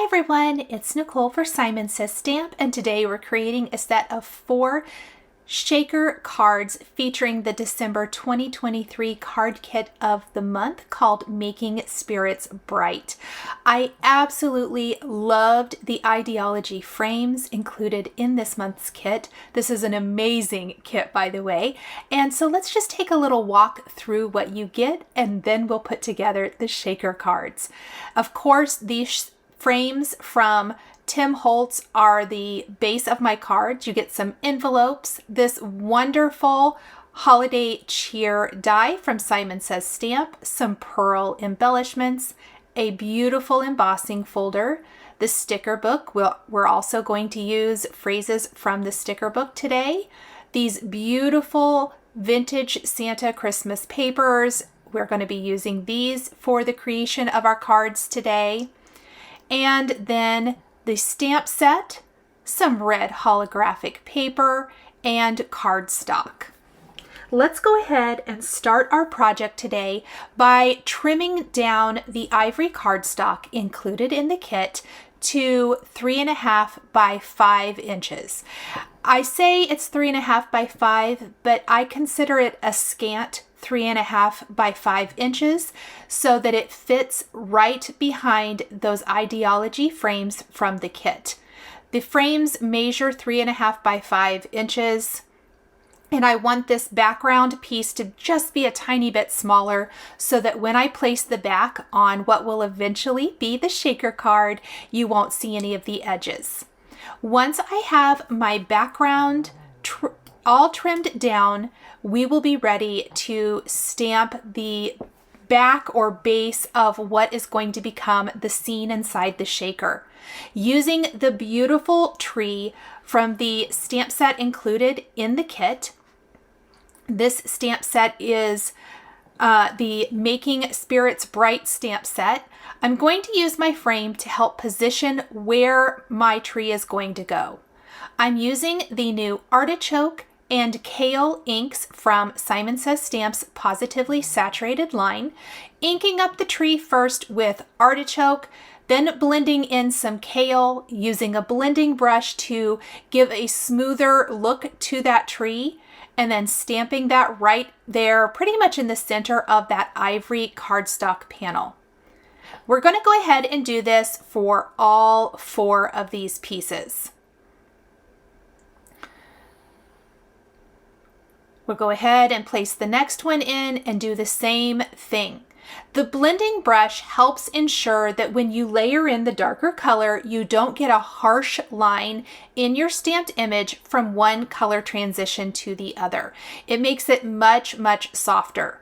everyone, it's Nicole for Simon Says Stamp, and today we're creating a set of 4 shaker cards featuring the December 2023 card kit of the month called Making Spirits Bright. I absolutely loved the Idea-ology frames included in this month's kit. This is an amazing kit, by the way. And so let's just take a little walk through what you get, and then we'll put together the shaker cards. Of course, these frames from Tim Holtz are the base of my cards. You get some envelopes, this wonderful holiday cheer die from Simon Says Stamp, some pearl embellishments, a beautiful embossing folder, the sticker book. We're also going to use phrases from the sticker book today. These beautiful vintage Santa Christmas papers. We're going to be using these for the creation of our cards today. And then the stamp set, some red holographic paper, and cardstock. Let's go ahead and start our project today by trimming down the ivory cardstock included in the kit to 3.5 by 5 inches. I say it's 3.5 by 5, but I consider it a scant 3.5 by 5 inches so that it fits right behind those Idea-ology frames from the kit. The frames measure 3.5 by 5 inches. And I want this background piece to just be a tiny bit smaller so that when I place the back on what will eventually be the shaker card, you won't see any of the edges. Once I have my background all trimmed down, we will be ready to stamp the back or base of what is going to become the scene inside the shaker. Using the beautiful tree from the stamp set included in the kit. This stamp set is the Making Spirits Bright stamp set. I'm going to use my frame to help position where my tree is going to go. I'm using the new Artichoke and Kale inks from Simon Says Stamp's Pawsitively saturated line, inking up the tree first with Artichoke, then blending in some Kale, using a blending brush to give a smoother look to that tree, and then stamping that right there, pretty much in the center of that ivory cardstock panel. We're going to go ahead and do this for all 4 of these pieces. We'll go ahead and place the next one in and do the same thing. The blending brush helps ensure that when you layer in the darker color, you don't get a harsh line in your stamped image from one color transition to the other. It makes it much, much softer.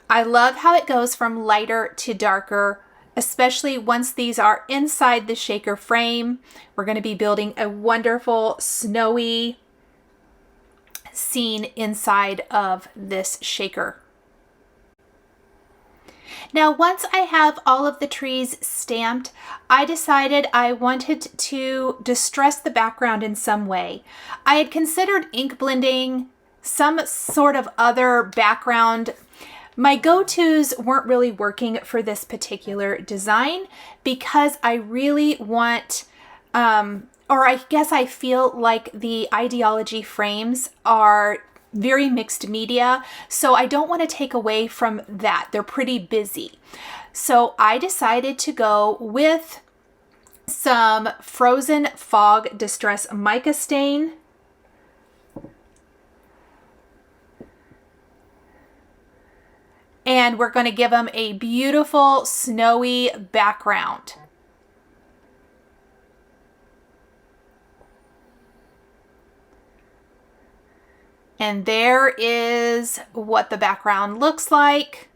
I love how it goes from lighter to darker, especially once these are inside the shaker frame. We're going to be building a wonderful snowy scene inside of this shaker. Now, once I have all of the trees stamped, I decided I wanted to distress the background in some way. I had considered ink blending, some sort of other background. My go-tos weren't really working for this particular design because I really want, or I guess I feel like the Idea-ology frames are very mixed media, so I don't want to take away from that. They're pretty busy. So I decided to go with some Frozen Fog Distress Mica stain. And we're going to give them a beautiful snowy background. And there is what the background looks like.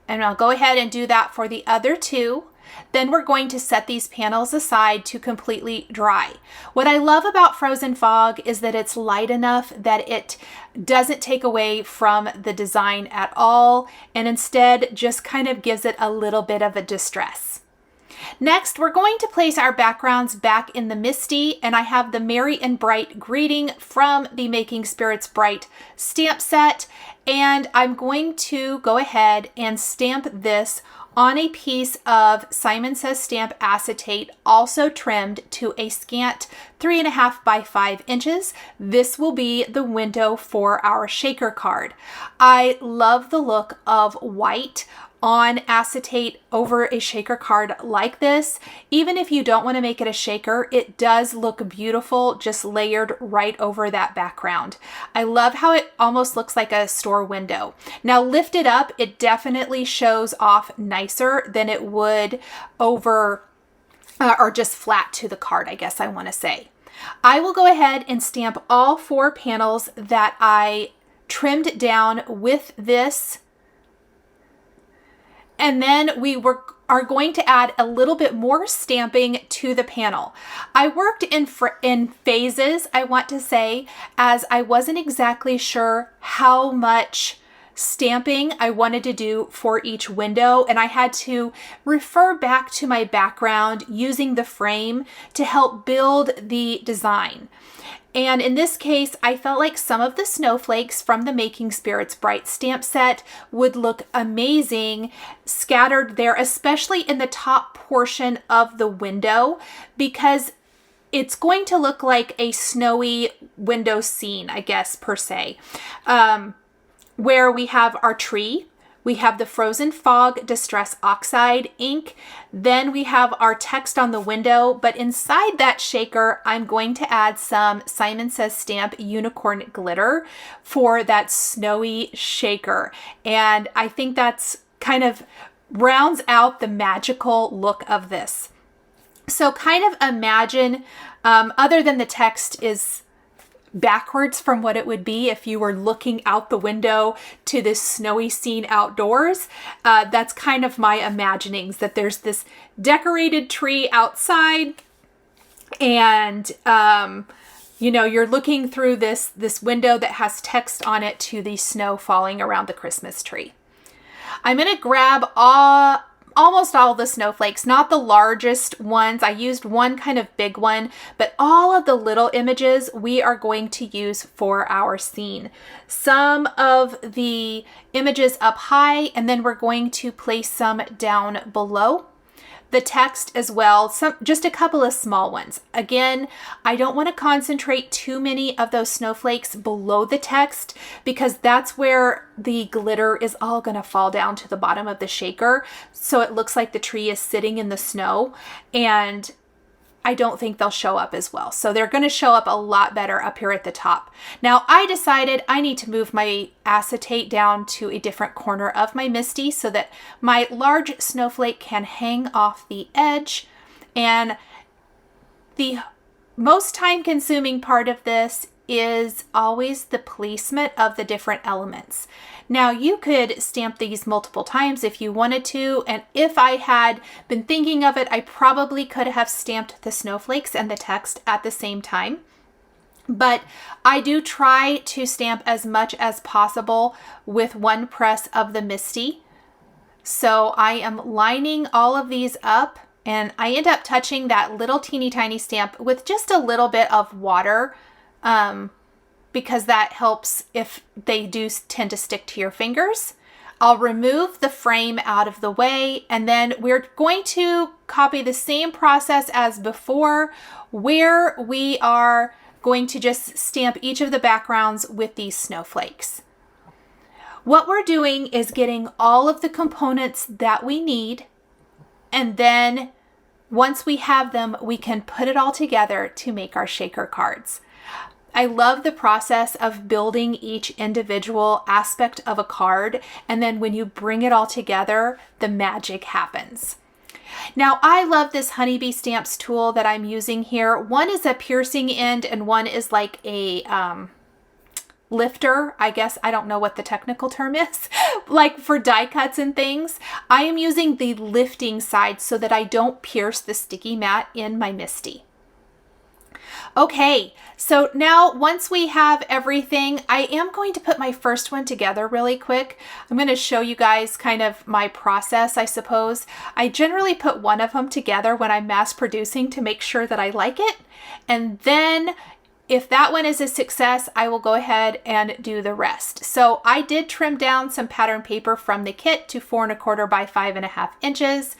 And I'll go ahead and do that for the other 2. Then we're going to set these panels aside to completely dry. What I love about Frozen Fog is that it's light enough that it doesn't take away from the design at all, and instead just kind of gives it a little bit of a distress. Next, we're going to place our backgrounds back in the Misty, and I have the Merry and Bright greeting from the Making Spirits Bright stamp set, and I'm going to go ahead and stamp this on a piece of Simon Says Stamp acetate, also trimmed to a scant 3.5 by 5 inches. This will be the window for our shaker card. I love the look of white on acetate over a shaker card like this. Even if you don't want to make it a shaker, it does look beautiful just layered right over that background. I love how it almost looks like a store window. Now lifted up, it definitely shows off nicer than it would over or just flat to the card, I guess I want to say. I will go ahead and stamp all 4 panels that I trimmed down with this. And then we are going to add a little bit more stamping to the panel. I worked in phases, I want to say, as I wasn't exactly sure how much stamping I wanted to do for each window, and I had to refer back to my background using the frame to help build the design. And in this case, I felt like some of the snowflakes from the Making Spirits Bright stamp set would look amazing scattered there, especially in the top portion of the window, because it's going to look like a snowy window scene, I guess, per se, where we have our tree. We have the Frozen Fog Distress Oxide ink. Then we have our text on the window, but inside that shaker, I'm going to add some Simon Says Stamp Unicorn Glitter for that snowy shaker. And I think that's kind of rounds out the magical look of this. So kind of imagine, other than the text is backwards from what it would be if you were looking out the window to this snowy scene outdoors. That's kind of my imaginings, that there's this decorated tree outside and you know, you're looking through this window that has text on it to the snow falling around the Christmas tree. I'm going to grab almost all the snowflakes, not the largest ones. I used one kind of big one, but all of the little images we are going to use for our scene. Some of the images up high, and then we're going to place some down below the text as well, just a couple of small ones. Again, I don't want to concentrate too many of those snowflakes below the text, because that's where the glitter is all going to fall down to the bottom of the shaker. So it looks like the tree is sitting in the snow, and I don't think they'll show up as well. So they're going to show up a lot better up here at the top. Now I decided I need to move my acetate down to a different corner of my Misty so that my large snowflake can hang off the edge. And the most time consuming part of this is always the placement of the different elements. Now you could stamp these multiple times if you wanted to, and if I had been thinking of it, I probably could have stamped the snowflakes and the text at the same time. But I do try to stamp as much as possible with one press of the Misty. So I am lining all of these up, and I end up touching that little teeny tiny stamp with just a little bit of water, because that helps if they do tend to stick to your fingers. I'll remove the frame out of the way, and then we're going to copy the same process as before, where we are going to just stamp each of the backgrounds with these snowflakes. What we're doing is getting all of the components that we need, and then once we have them, we can put it all together to make our shaker cards. I love the process of building each individual aspect of a card, and then when you bring it all together, the magic happens. Now, I love this Honeybee Stamps tool that I'm using here. One is a piercing end and one is like a lifter, I guess. I don't know what the technical term is, like for die cuts and things. I am using the lifting side so that I don't pierce the sticky mat in my Misty. Okay, so now once we have everything, I am going to put my first one together really quick. I'm going to show you guys kind of my process, I suppose. I generally put one of them together when I'm mass producing to make sure that I like it. And then if that one is a success, I will go ahead and do the rest. So I did trim down some pattern paper from the kit to 4 1/4 by 5.5 inches.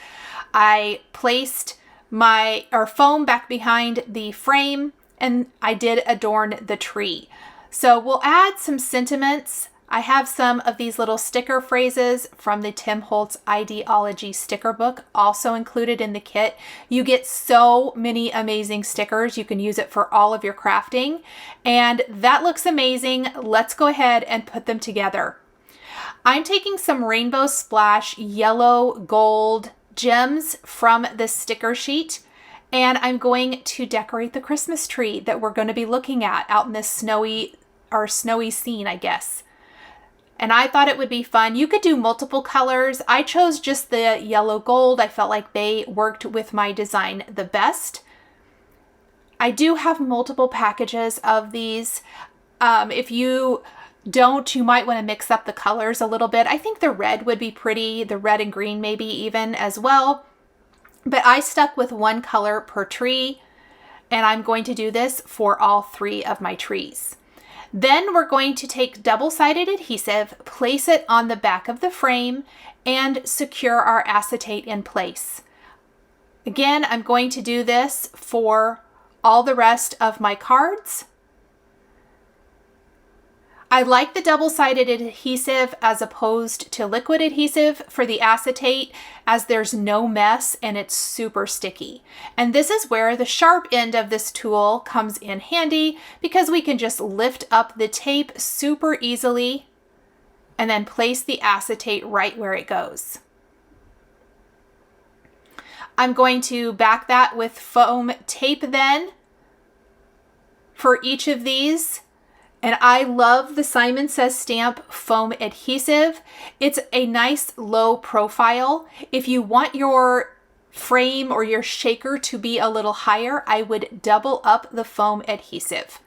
I placed my foam back behind the frame, and I did adorn the tree. So we'll add some sentiments. I have some of these little sticker phrases from the Tim Holtz Idea-ology sticker book also included in the kit. You get so many amazing stickers. You can use it for all of your crafting, and that looks amazing. Let's go ahead and put them together. I'm taking some Rainbow Splash yellow gold gems from this sticker sheet, and I'm going to decorate the Christmas tree that we're going to be looking at out in this snowy scene, I guess. And I thought it would be fun. You could do multiple colors. I chose just the yellow gold. I felt like they worked with my design the best. I do have multiple packages of these. If you don't, you might want to mix up the colors a little bit. I think the red would be pretty, the red and green maybe even as well. But I stuck with one color per tree, and I'm going to do this for all 3 of my trees. Then we're going to take double-sided adhesive, place it on the back of the frame, and secure our acetate in place. Again, I'm going to do this for all the rest of my cards. I like the double-sided adhesive as opposed to liquid adhesive for the acetate, as there's no mess and it's super sticky. And this is where the sharp end of this tool comes in handy, because we can just lift up the tape super easily and then place the acetate right where it goes. I'm going to back that with foam tape then for each of these. And I love the Simon Says Stamp foam adhesive. It's a nice low profile. If you want your frame or your shaker to be a little higher, I would double up the foam adhesive.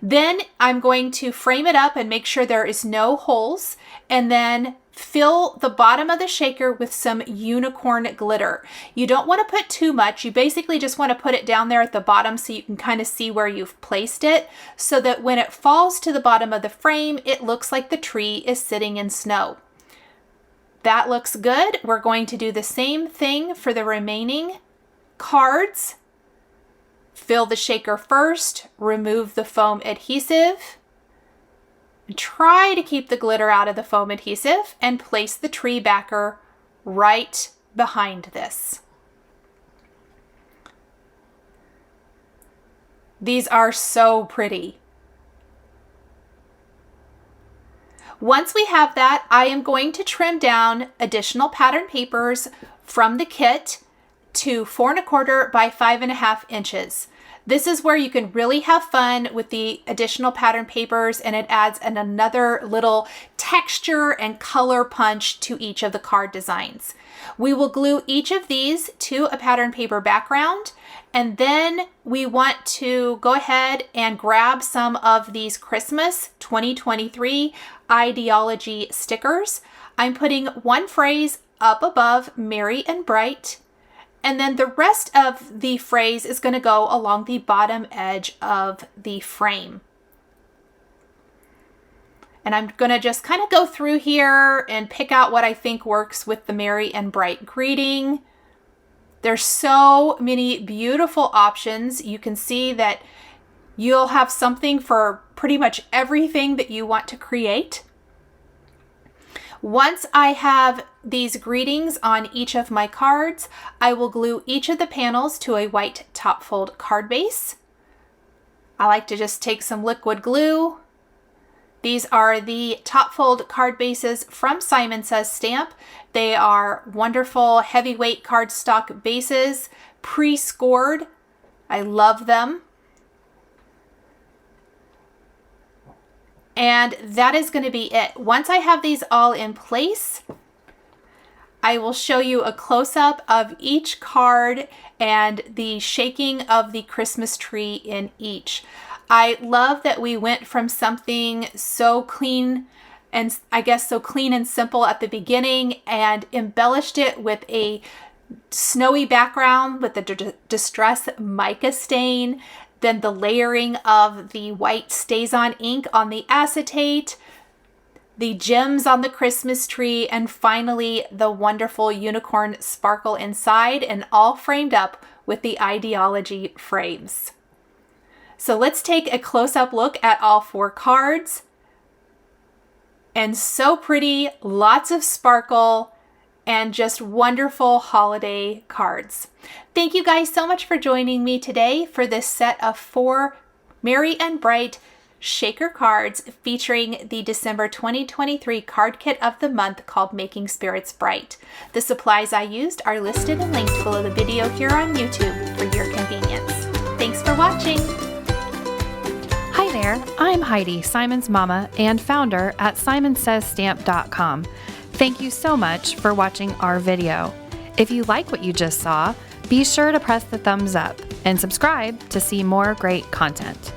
Then I'm going to frame it up and make sure there is no holes, and then fill the bottom of the shaker with some unicorn glitter. You don't want to put too much. You basically just want to put it down there at the bottom so you can kind of see where you've placed it, so that when it falls to the bottom of the frame, it looks like the tree is sitting in snow. That looks good. We're going to do the same thing for the remaining cards. Fill the shaker first, remove the foam adhesive, try to keep the glitter out of the foam adhesive, and place the tree backer right behind this. These are so pretty. Once we have that, I am going to trim down additional pattern papers from the kit to 4 1/4 by 5.5 inches. This is where you can really have fun with the additional pattern papers, and it adds another little texture and color punch to each of the card designs. We will glue each of these to a pattern paper background, and then we want to go ahead and grab some of these Christmas 2023 Idea-ology stickers. I'm putting one phrase up above Merry and Bright, and then the rest of the phrase is going to go along the bottom edge of the frame. And I'm going to just kind of go through here and pick out what I think works with the Merry and Bright greeting. There's so many beautiful options. You can see that you'll have something for pretty much everything that you want to create. Once I have these greetings on each of my cards, I will glue each of the panels to a white top fold card base. I like to just take some liquid glue. These are the top fold card bases from Simon Says Stamp. They are wonderful heavyweight cardstock bases, pre-scored. I love them. And that is going to be it. Once I have these all in place, I will show you a close-up of each card and the shaking of the Christmas tree in each. I love that we went from something so clean and I guess so clean and simple at the beginning and embellished it with a snowy background with the distress mica stain, then the layering of the white Stazon ink on the acetate, the gems on the Christmas tree, and finally the wonderful unicorn sparkle inside, and all framed up with the Idea-ology frames. So let's take a close-up look at all 4 cards. And so pretty, lots of sparkle, and just wonderful holiday cards. Thank you guys so much for joining me today for this set of 4 merry and bright shaker cards featuring the December 2023 card kit of the month called Making Spirits Bright. The supplies I used are listed and linked below the video here on YouTube for your convenience. Thanks for watching. Hi there, I'm Heidi, Simon's mama and founder at simonsaysstamp.com. Thank you so much for watching our video. If you like what you just saw, be sure to press the thumbs up and subscribe to see more great content.